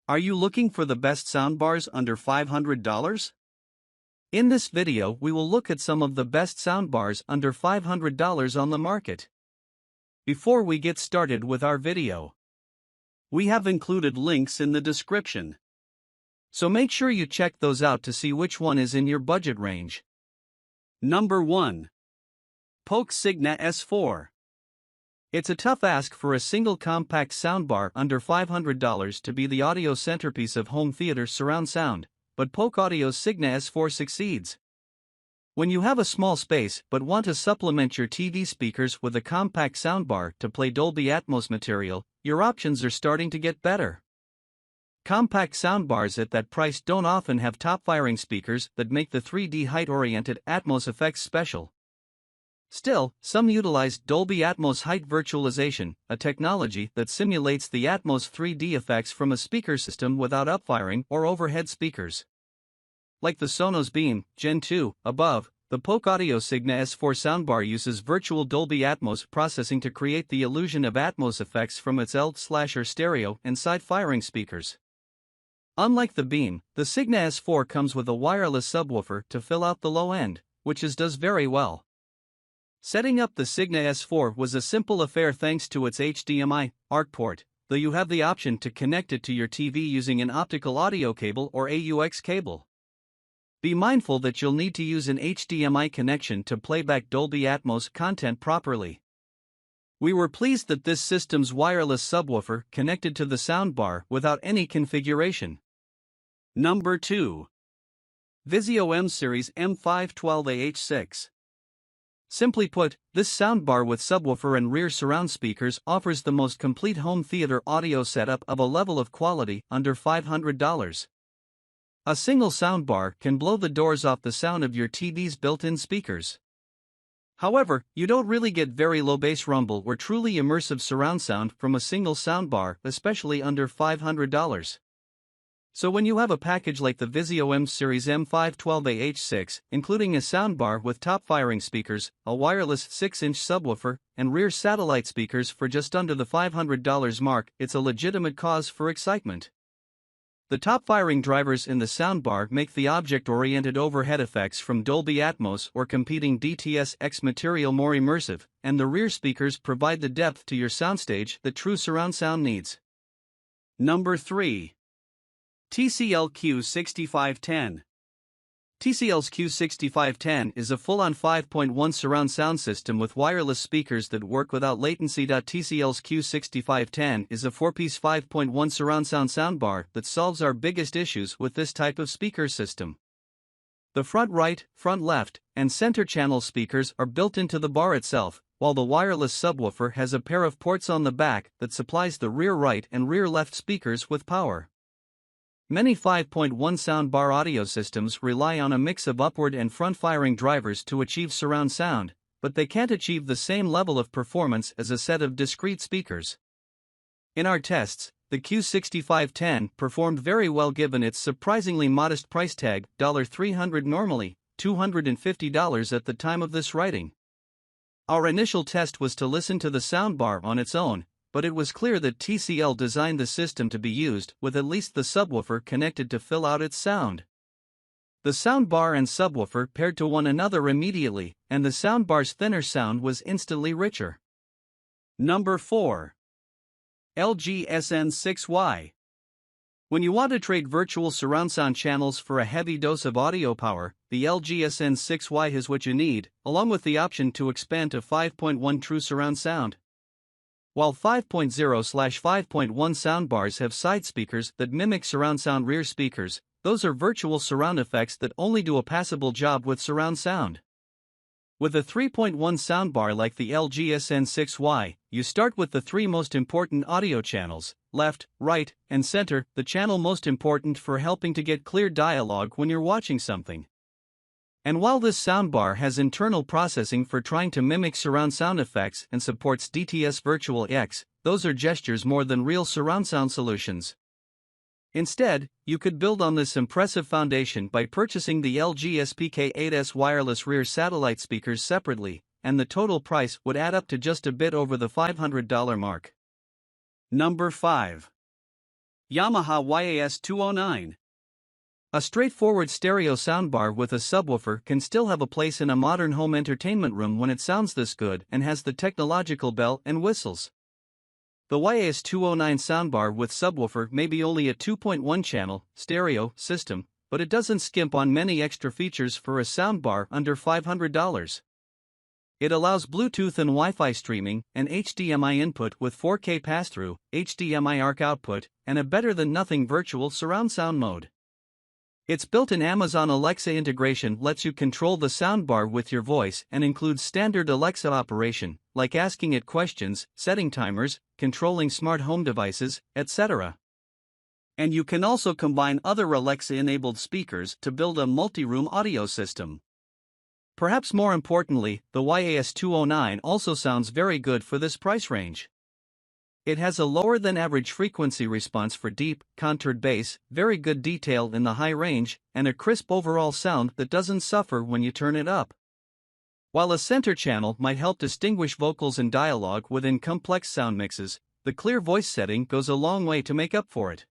Are you looking for the best soundbars under $500? In this video we will look at some of the best soundbars under $500 on the market. Before we get started with our video, we have included links in the description, so make sure you check those out to see which one is in your budget range. Number 1. Polk Signa S4. It's a tough ask for a single compact soundbar under $500 to be the audio centerpiece of home theater surround sound, but Polk Audio's Signa S4 succeeds. When you have a small space but want to supplement your TV speakers with a compact soundbar to play Dolby Atmos material, your options are starting to get better. Compact soundbars at that price don't often have top-firing speakers that make the 3D height-oriented Atmos effects special. Still, some utilize Dolby Atmos height virtualization, a technology that simulates the Atmos 3D effects from a speaker system without upfiring or overhead speakers. Like the Sonos Beam Gen 2 above, the Polk Audio Signa S4 soundbar uses virtual Dolby Atmos processing to create the illusion of Atmos effects from its L/R stereo and side-firing speakers. Unlike the Beam, the Signa S4 comes with a wireless subwoofer to fill out the low end, which it does very well. Setting up the Signa S4 was a simple affair thanks to its HDMI ARC port, though you have the option to connect it to your TV using an optical audio cable or AUX cable. Be mindful that you'll need to use an HDMI connection to playback Dolby Atmos content properly. We were pleased that this system's wireless subwoofer connected to the soundbar without any configuration. Number 2. Vizio M Series M512AH6. Simply put, this soundbar with subwoofer and rear surround speakers offers the most complete home theater audio setup of a level of quality under $500. A single soundbar can blow the doors off the sound of your TV's built-in speakers. However, you don't really get very low bass rumble or truly immersive surround sound from a single soundbar, especially under $500. So when you have a package like the Vizio M Series M512AH6, including a soundbar with top-firing speakers, a wireless 6-inch subwoofer, and rear satellite speakers for just under the $500 mark, it's a legitimate cause for excitement. The top-firing drivers in the soundbar make the object-oriented overhead effects from Dolby Atmos or competing DTS-X material more immersive, and the rear speakers provide the depth to your soundstage that true surround sound needs. Number 3. TCL Q6510. TCL's Q6510 is a full-on 5.1 surround sound system with wireless speakers that work without latency. TCL's Q6510 is a 4-piece 5.1 surround sound soundbar that solves our biggest issues with this type of speaker system. The front right, front left, and center channel speakers are built into the bar itself, while the wireless subwoofer has a pair of ports on the back that supplies the rear right and rear left speakers with power. Many 5.1 soundbar audio systems rely on a mix of upward and front-firing drivers to achieve surround sound, but they can't achieve the same level of performance as a set of discrete speakers. In our tests, the Q6510 performed very well given its surprisingly modest price tag, $300 normally, $250 at the time of this writing. Our initial test was to listen to the soundbar on its own, but it was clear that TCL designed the system to be used with at least the subwoofer connected to fill out its sound. The soundbar and subwoofer paired to one another immediately, and the soundbar's thinner sound was instantly richer. Number 4. LG SN6Y. When you want to trade virtual surround sound channels for a heavy dose of audio power, the LG SN6Y has what you need, along with the option to expand to 5.1 true surround sound. While 5.0/5.1 soundbars have side speakers that mimic surround sound rear speakers, those are virtual surround effects that only do a passable job with surround sound. With a 3.1 soundbar like the LG SN6Y, you start with the three most important audio channels, left, right, and center, the channel most important for helping to get clear dialogue when you're watching something. And while this soundbar has internal processing for trying to mimic surround sound effects and supports DTS Virtual X, those are gestures more than real surround sound solutions. Instead, you could build on this impressive foundation by purchasing the LG SPK8S wireless rear satellite speakers separately, and the total price would add up to just a bit over the $500 mark. Number 5. Yamaha YAS-209. A straightforward stereo soundbar with a subwoofer can still have a place in a modern home entertainment room when it sounds this good and has the technological bell and whistles. The YAS-209 soundbar with subwoofer may be only a 2.1-channel stereo system, but it doesn't skimp on many extra features for a soundbar under $500. It allows Bluetooth and Wi-Fi streaming, an HDMI input with 4K pass-through, HDMI ARC output, and a better-than-nothing virtual surround sound mode. Its built-in Amazon Alexa integration lets you control the soundbar with your voice and includes standard Alexa operation, like asking it questions, setting timers, controlling smart home devices, etc. And you can also combine other Alexa-enabled speakers to build a multi-room audio system. Perhaps more importantly, the YAS-209 also sounds very good for this price range. It has a lower than average frequency response for deep, contoured bass, very good detail in the high range, and a crisp overall sound that doesn't suffer when you turn it up. While a center channel might help distinguish vocals and dialogue within complex sound mixes, the clear voice setting goes a long way to make up for it.